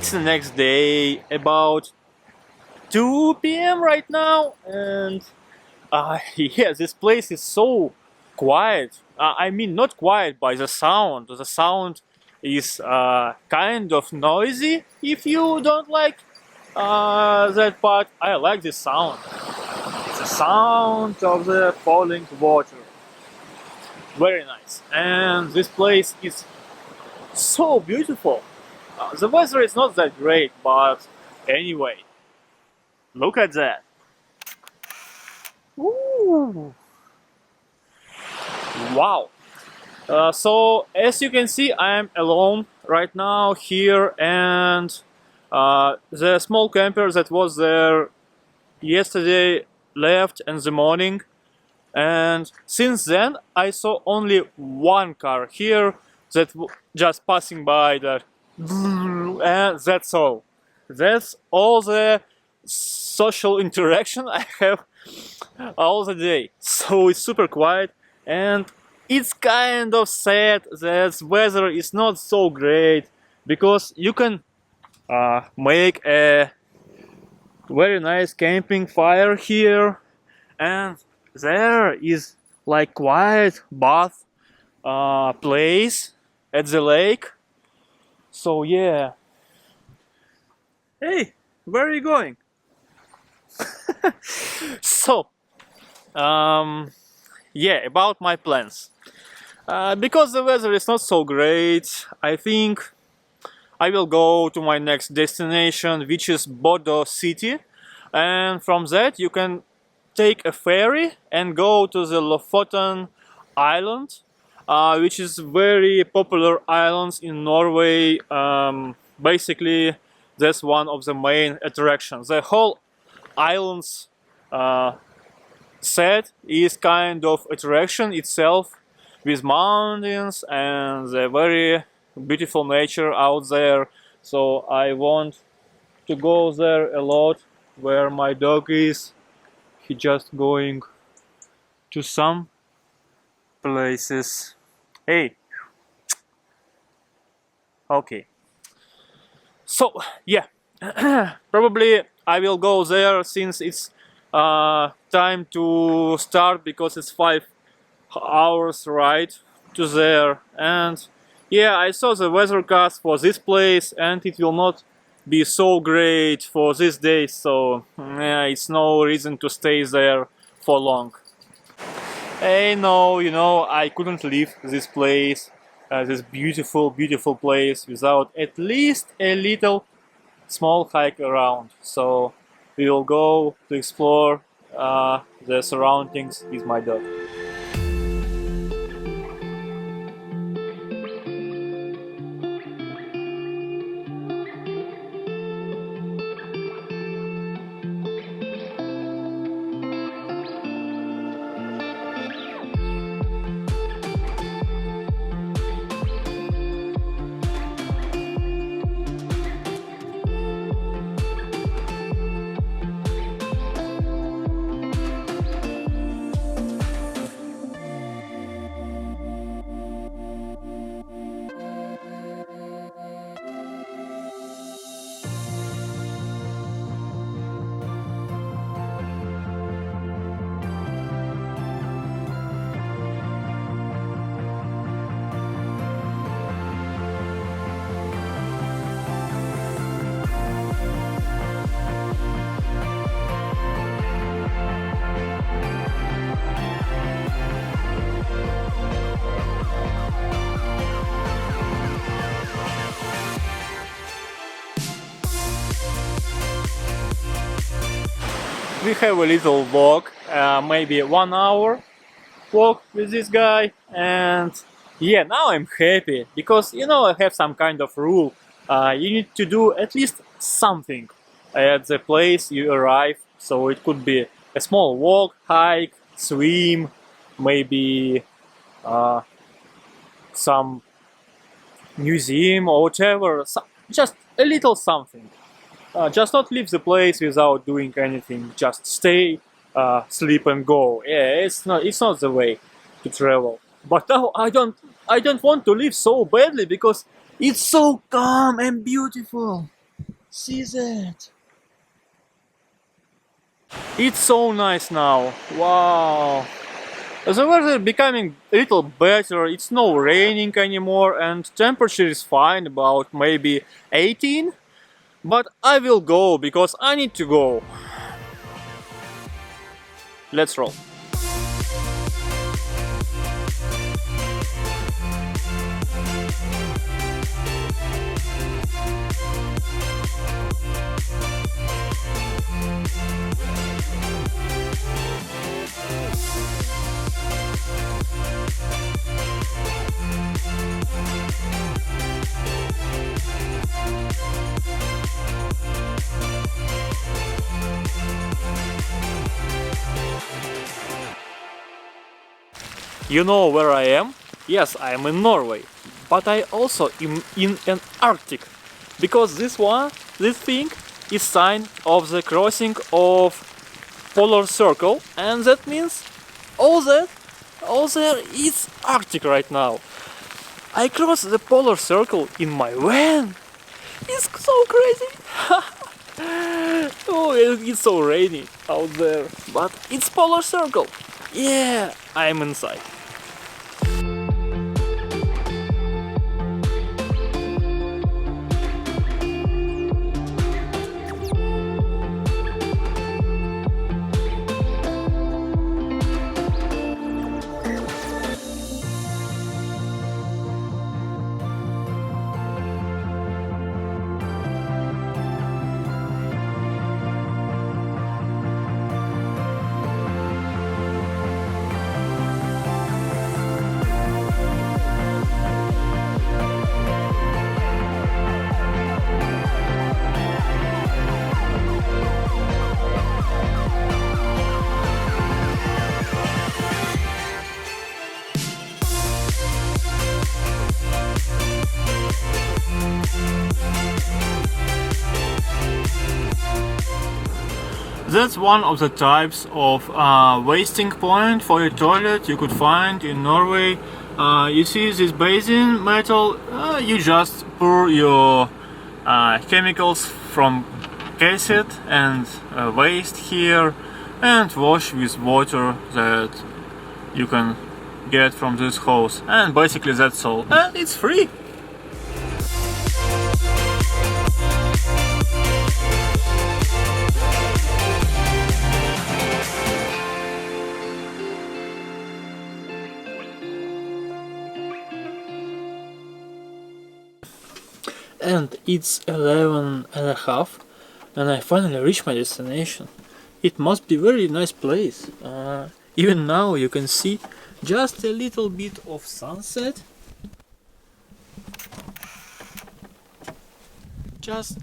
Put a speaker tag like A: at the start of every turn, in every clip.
A: It's the next day, about 2 p.m. right now, and yeah, this place is so quiet. I mean, not quiet by the sound. The sound is kind of noisy if you don't like that part. I like this sound. It's the sound of the falling water. Very nice. And this place is so beautiful. The weather is not that great, but anyway, look at that. Ooh. Wow. So as you can see, I am alone right now here, and the small camper that was there yesterday left in the morning, and since then I saw only one car here that just passing by that, and that's all. That's all the social interaction I have all the day. So it's super quiet, and it's kind of sad that weather is not so great, because you can make a very nice camping fire here, and there is like quiet bath place at the lake. So yeah. Hey, where are you going? So yeah, about my plans. Because the weather is not so great, I think I will go to my next destination, which is Bodø city, and from that you can take a ferry and go to the Lofoten island, which is very popular islands in Norway. Basically, that's one of the main attractions. The whole island's set is kind of attraction itself, with mountains and the very beautiful nature out there. So I want to go there a lot. Where my dog is, he just going to some places. Hey. Okay. So yeah, probably I will go there since it's time to start, because it's 5 hours ride to there. And yeah, I saw the weathercast for this place, and it will not be so great for this day, so yeah, it's no reason to stay there for long. Hey, no, you know, I couldn't leave this place, this beautiful place, without at least a little small hike around. So we will go to explore the surroundings with my dog. We have a little walk, maybe 1 hour walk with this guy, and yeah, now I'm happy, because you know, I have some kind of rule. You need to do at least something at the place you arrive. So it could be a small walk, hike, swim, maybe some museum or whatever, just a little something. Just not leave the place without doing anything. Just stay, sleep and go. Yeah, it's not the way to travel. But now I don't want to leave so badly, because it's so calm and beautiful. See that? It's so nice now. Wow. The weather becoming a little better. It's not raining anymore and temperature is fine, about maybe 18. But I will go because I need to go. Let's roll. You know where I am? Yes, I am in Norway, but I also am in an Arctic, because this thing is sign of the crossing of polar circle, and that means all there is Arctic right now. I crossed the polar circle in my van. It's so crazy. Oh, it's so rainy out there, but it's polar circle. Yeah, I'm inside. That's one of the types of wasting point for a toilet you could find in Norway. You see this basin metal, you just pour your chemicals from cassette and waste here and wash with water that you can get from this hose, and basically that's all, and it's free. And it's 11 and a half, and I finally reached my destination. It must be a very nice place. Even now you can see just a little bit of sunset. Just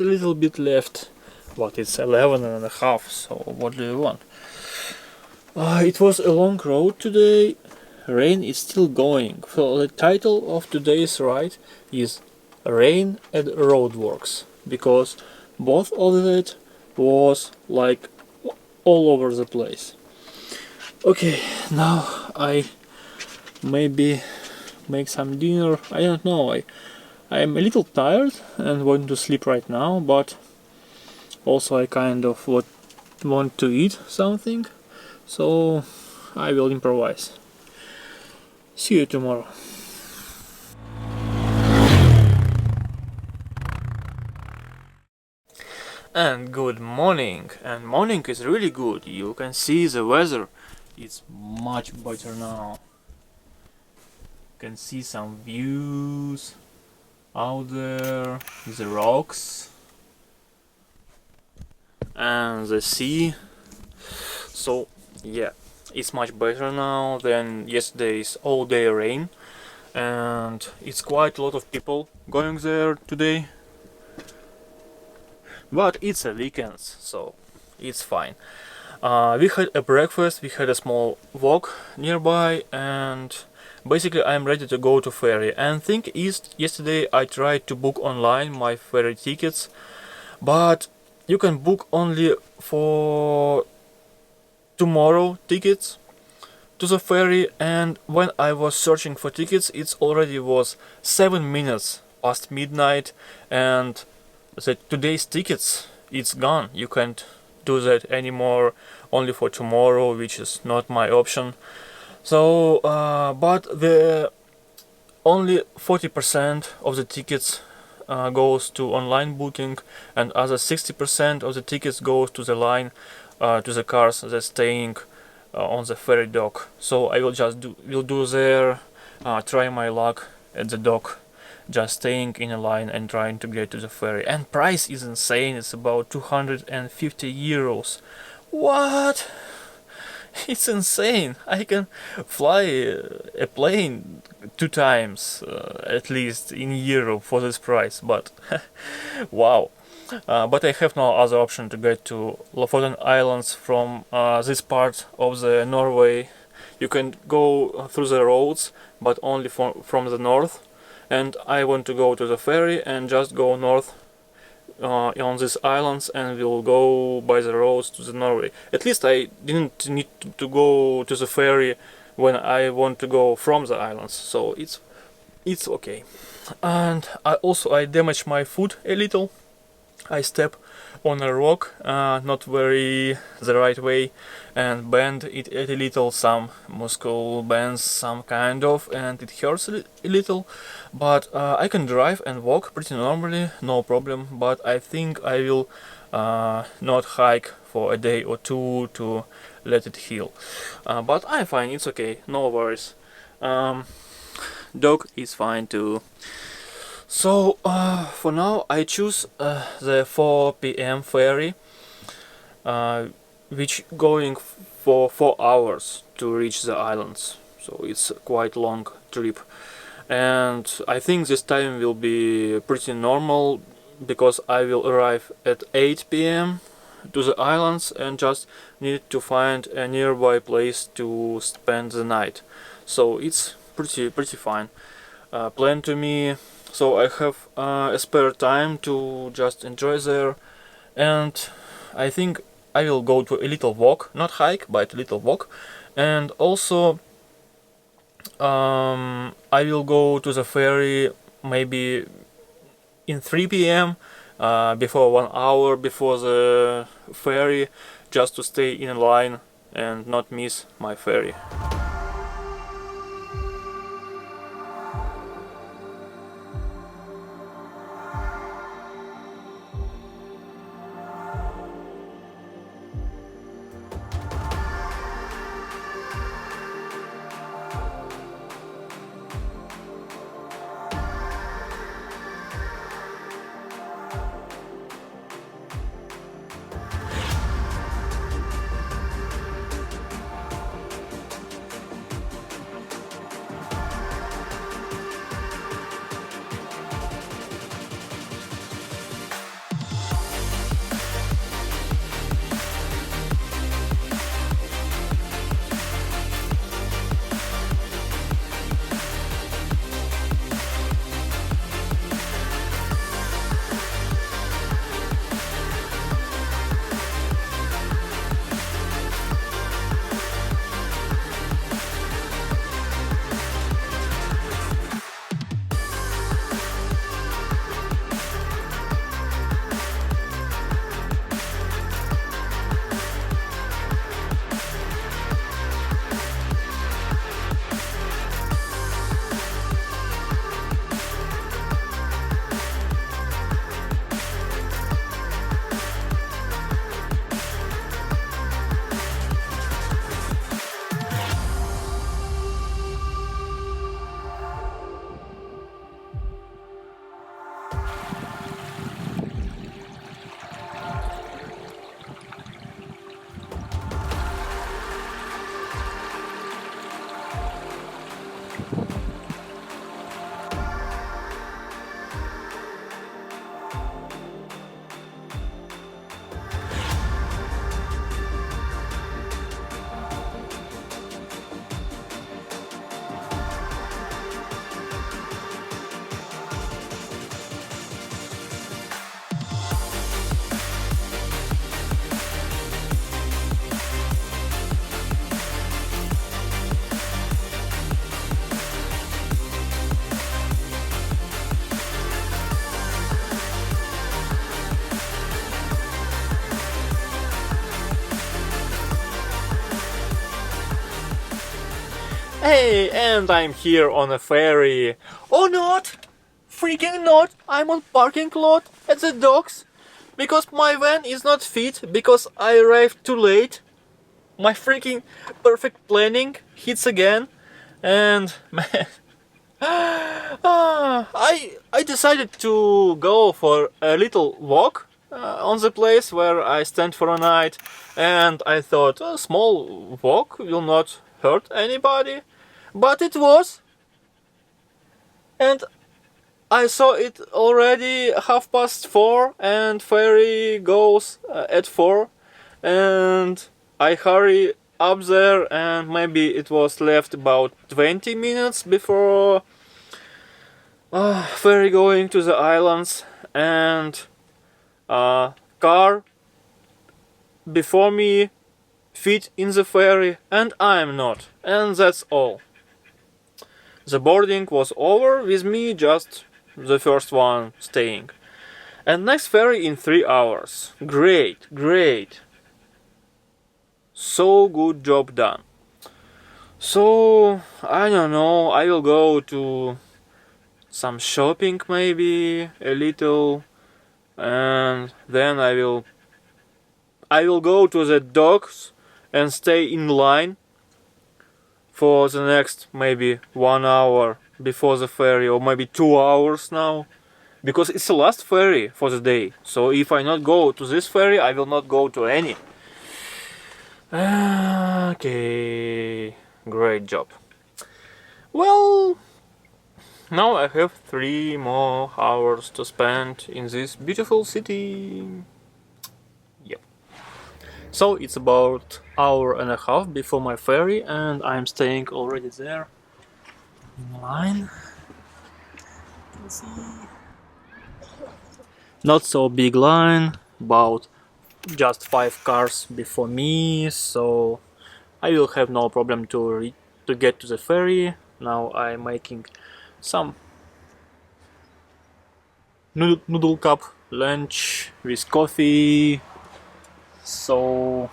A: a little bit left. But it's 11 and a half, so what do you want? It was a long road today. Rain is still going. So the title of today's ride is Rain and Roadworks, because both of it was like all over the place. Okay, now I maybe make some dinner. I don't know. I am a little tired and want to sleep right now, but also I kind of want to eat something, so I will improvise. See you tomorrow. And good morning. And morning is really good. You can see the weather. It's much better now. You can see some views out there, the rocks and the sea. So yeah, it's much better now than yesterday's all day rain, and it's quite a lot of people going there today, but it's a weekend, so it's fine. We had a breakfast, we had a small walk nearby, and basically I'm ready to go to ferry. And thing is, yesterday I tried to book online my ferry tickets, but you can book only for tomorrow tickets to the ferry, and when I was searching for tickets it already was 7 minutes past midnight, and that today's tickets, it's gone. You can't do that anymore, only for tomorrow, which is not my option. So but the only 40% of the tickets goes to online booking, and other 60% of the tickets goes to the line, to the cars that's staying on the ferry dock. So I will just do there, try my luck at the dock, just staying in a line and trying to get to the ferry. And price is insane. It's about 250 euros. What? It's insane. I can fly a plane 2 times at least in Europe for this price, but wow. But I have no other option to get to Lofoten Islands from this part of the Norway. You can go through the roads, but only from the north. And I want to go to the ferry and just go north on these islands, and we'll go by the roads to the Norway. At least I didn't need to go to the ferry when I want to go from the islands, so it's okay. And I damaged my foot a little. I step on a rock, not very the right way, and bend it a little, some muscle bends some kind of, and it hurts a little, but I can drive and walk pretty normally, no problem. But I think I will not hike for a day or two to let it heal. But I'm fine, it's okay, no worries. Dog is fine too. So for now I choose the 4 p.m. ferry, which going for 4 hours to reach the islands. So it's a quite long trip, and I think this time will be pretty normal, because I will arrive at 8 p.m. to the islands and just need to find a nearby place to spend the night. So it's pretty fine plan to me. So I have a spare time to just enjoy there, and I think I will go to a little walk, not hike, but a little walk. And also I will go to the ferry maybe in 3 p.m. Before 1 hour before the ferry, just to stay in a line and not miss my ferry. Hey, and I'm here on a ferry. Oh, not! Freaking not! I'm on parking lot at the docks because my van is not fit because I arrived too late. My freaking perfect planning hits again, and man, I decided to go for a little walk on the place where I stand for a night, and I thought a small walk will not hurt anybody, but it was, and I saw it already 4:30, and ferry goes at 4, and I hurry up there, and maybe it was left about 20 minutes before ferry going to the islands, and car before me fit in the ferry, and I'm not, and that's all. The boarding was over with me just the first one staying. And next ferry in 3 hours. Great, great. So good job done. So, I don't know, I will go to some shopping maybe, a little, and then I will go to the docks and stay in line for the next maybe 1 hour before the ferry, or maybe 2 hours now, because it's the last ferry for the day. So if I not go to this ferry, I will not go to any. Okay, great job. Well, now I have 3 more hours to spend in this beautiful city. Yep. So it's about 1.5 hours before my ferry, and I'm staying already there in line. You can see. Not so big line, about just 5 cars before me, so I will have no problem to get to the ferry. Now I'm making some noodle cup lunch with coffee. So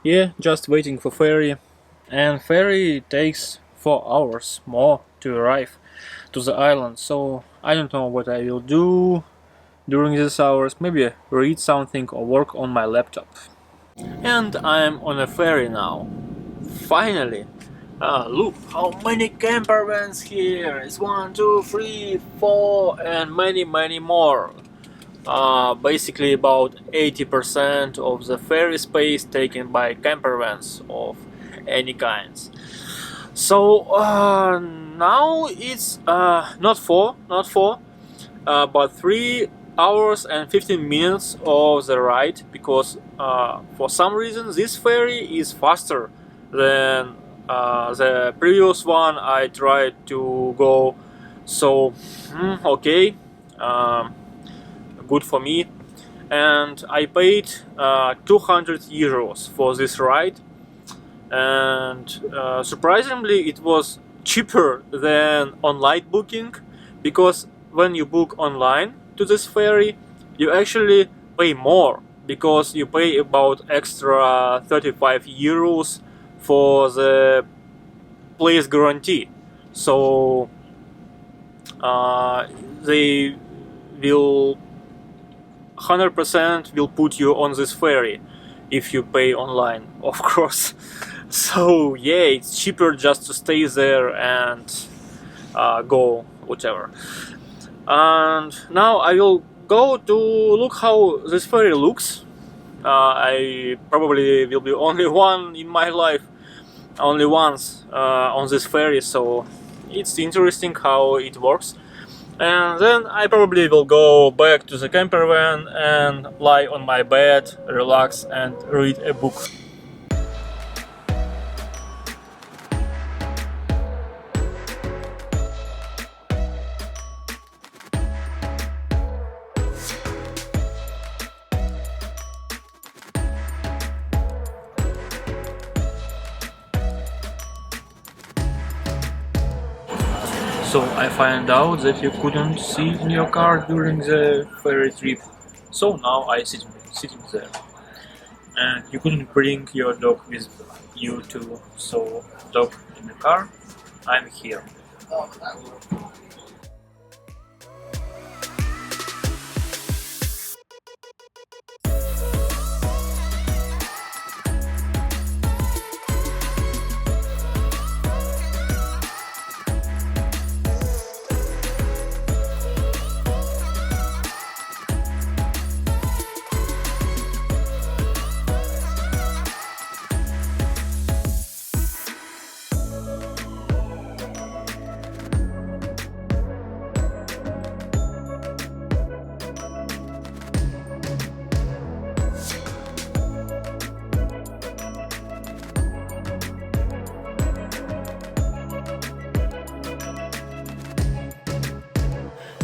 A: yeah, just waiting for ferry, and ferry takes 4 hours more to arrive to the island. So I don't know what I will do during these hours. Maybe read something or work on my laptop. And I'm on a ferry now. Finally. Look how many camper vans here. It's 1, 2, 3, 4 and many more. Basically about 80% of the ferry space taken by camper vans of any kinds. So now it's not 4, but 3 hours and 15 minutes of the ride, because for some reason this ferry is faster than the previous one I tried to go. So okay, good for me. And I paid 200 euros for this ride, and surprisingly it was cheaper than online booking, because when you book online to this ferry you actually pay more, because you pay about extra 35 euros for the place guarantee. So they will 100% will put you on this ferry if you pay online, of course. So yeah, it's cheaper just to stay there and go whatever. And now I will go to look how this ferry looks. I probably will be only one in my life, only once on this ferry, so it's interesting how it works. And then I probably will go back to the camper van and lie on my bed, relax and read a book. So I find out that you couldn't sit in your car during the ferry trip. So now I sitting there. And you couldn't bring your dog with you too. So dog in the car, I'm here.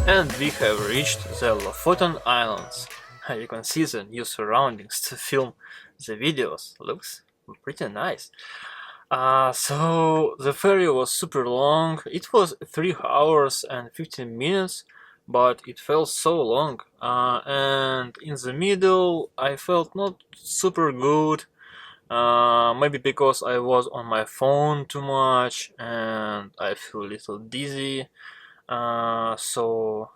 A: And we have reached the Lofoten Islands. You can see the new surroundings to film the videos. Looks pretty nice. So the ferry was super long. It was 3 hours and 15 minutes, but it felt so long. And in the middle, I felt not super good. Maybe because I was on my phone too much and I feel a little dizzy. So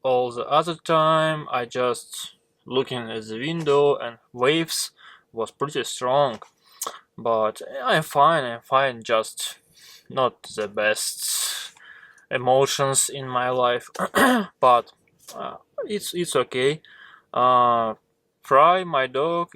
A: all the other time I just looking at the window and waves was pretty strong, but I'm fine, just not the best emotions in my life. But it's okay. Fry, my dog,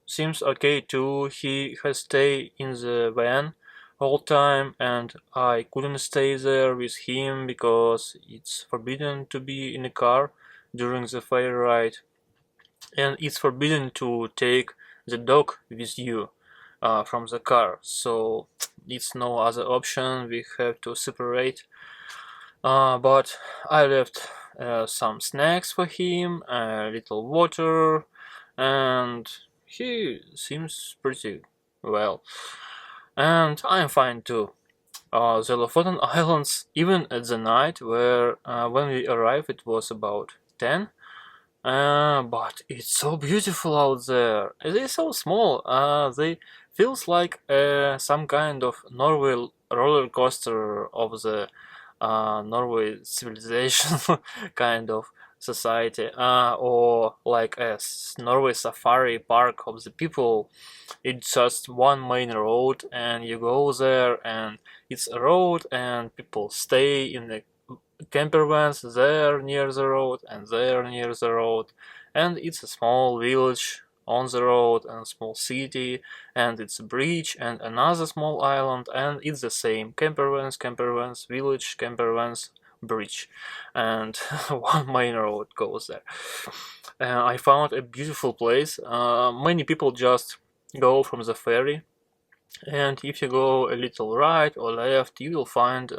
A: seems okay too. He has stayed in the van whole time, and I couldn't stay there with him because it's forbidden to be in a car during the ferry ride, and it's forbidden to take the dog with you from the car, so it's no other option, we have to separate. But I left some snacks for him, a little water, and he seems pretty well. And I'm fine too. The Lofoten Islands, even at the night, where when we arrived it was about 10, but it's so beautiful out there. They're so small. They feels like some kind of Norway roller coaster of the Norway civilization kind of society, or like a Norway safari park of the people. It's just one main road and you go there and it's a road and people stay in the campervans there near the road and there near the road, and it's a small village on the road and a small city, and it's a bridge and another small island, and it's the same campervans, village, campervans, bridge, and one main road goes there. I found a beautiful place. Many people just go from the ferry, and if you go a little right or left you will find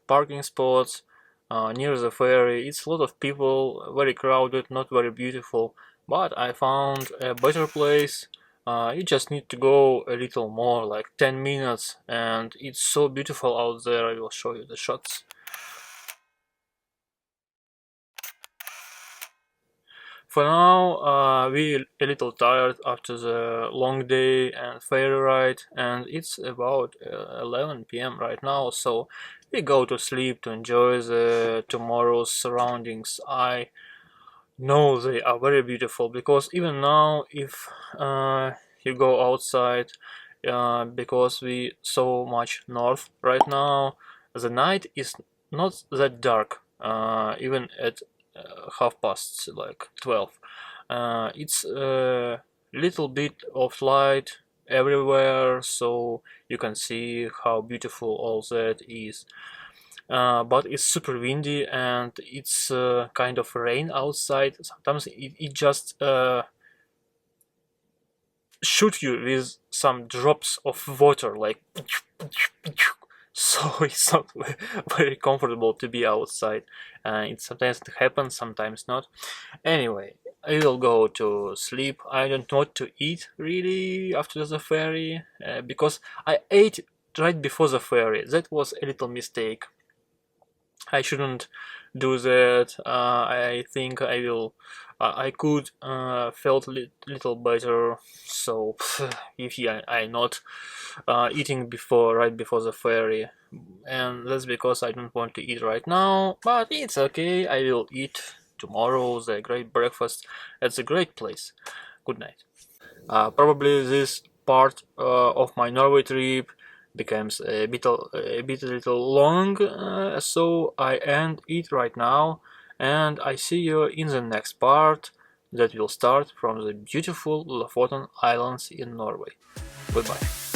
A: parking spots near the ferry. It's a lot of people, very crowded, not very beautiful, but I found a better place. You just need to go a little more, like 10 minutes, and it's so beautiful out there. I will show you the shots. For now, we're a little tired after the long day and ferry ride, and it's about 11 p.m. right now, so we go to sleep to enjoy the tomorrow's surroundings. I know they are very beautiful, because even now, if you go outside, because we so much north right now, the night is not that dark, even at half past like 12. It's a little bit of light everywhere, so you can see how beautiful all that is. But it's super windy and it's kind of rain outside. Sometimes it just shoot you with some drops of water, like so it's not very comfortable to be outside. It sometimes happens, sometimes not. Anyway, I will go to sleep. I don't want to eat really after the ferry, because I ate right before the ferry. That was a little mistake. I shouldn't do that. I think I will. I could felt little better. So if I not eating right before the ferry, and that's because I don't want to eat right now, but it's okay, I will eat tomorrow the great breakfast at the great place. Good night. Probably this part of my Norway trip becomes a little long, so I end it right now, and I see you in the next part that will start from the beautiful Lofoten Islands in Norway. Goodbye.